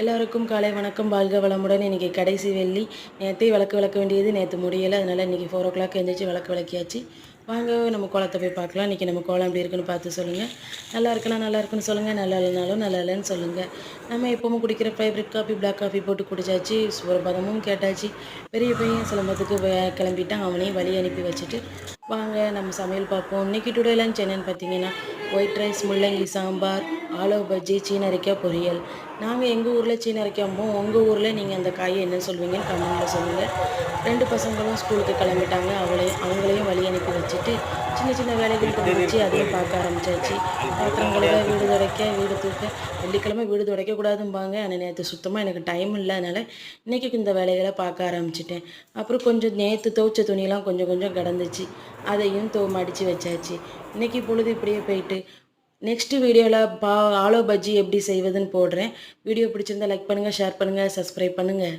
எல்லாருக்கும் காலை வணக்கம். வாழ்க வளமுடன். இன்றைக்கி கடைசி வெள்ளி. நேற்றே விளக்கு விளக்க வேண்டியது நேற்று முடியலை. அதனால் இன்றைக்கி 4 o'clock எழுந்திரிச்சி விளக்கு விளக்கியாச்சு. வாங்க நம்ம கோலத்தை போய் பார்க்கலாம். இன்றைக்கி நம்ம கோலம் எப்படி இருக்குன்னு பார்த்து சொல்லுங்கள். நல்லா இருக்குன்னா நல்லா இருக்குன்னு சொல்லுங்கள், நல்லா இல்லைனாலும் நல்லா இல்லைன்னு சொல்லுங்கள். நம்ம எப்போவும் குடிக்கிற ஃபேவரட் காஃபி பிளாக் காஃபி போட்டு குடிச்சாச்சு. சுரபதமும் கேட்டாச்சு. பெரிய பையன் சிலம்பத்துக்கு கிளம்பிட்டான். அவனையும் வழி அனுப்பி வச்சுட்டு வாங்க நம்ம சமையல் பார்ப்போம். இன்றைக்கி டுடே லஞ்ச் என்னென்னு பார்த்தீங்கன்னா ஒயிட் ரைஸ், முள்ளங்கி சாம்பார், ஆலு பஜ்ஜி, சீனரிக்காய் பொரியல். நாங்கள் எங்கள் ஊரில் சீனரிக்காம்போம். உங்கள் ஊரில் நீங்கள் அந்த காயை என்ன சொல்வீங்கன்னு கமெண்ட்டில் சொல்லுங்கள். 2 பசங்களும் ஸ்கூலுக்கு கிளம்பிட்டாங்க. அவங்களையும் வழி அனுப்பி வச்சுட்டு சின்ன சின்ன வேலைகள் இருந்துச்சு, அதையும் பார்க்க ஆரம்பித்தாச்சு. பாத்திரம் கழுவ, வீடு துடைக்க, வீடு தூக்க. வெள்ளிக்கிழமை வீடு துடைக்கக்கூடாதும்பாங்க. ஆனால் நேற்று சுத்தமாக எனக்கு டைம் இல்லை. அதனால் இன்றைக்கி இந்த வேலைகளை பார்க்க ஆரம்பிச்சிட்டேன். அப்புறம் கொஞ்சம் நேற்று துவைச்ச துணியெல்லாம் கொஞ்சம் கொஞ்சம் கிடந்துச்சு, அதையும் மடித்து வச்சாச்சு. இன்றைக்கி பொழுது இப்படியே போயிட்டு நெக்ஸ்ட்டு வீடியோவில் ஆலு பஜ்ஜி எப்படி செய்வதுன்னு போடுறேன். வீடியோ பிடிச்சிருந்தா லைக் பண்ணுங்கள், ஷேர் பண்ணுங்கள், சப்ஸ்கிரைப் பண்ணுங்கள்.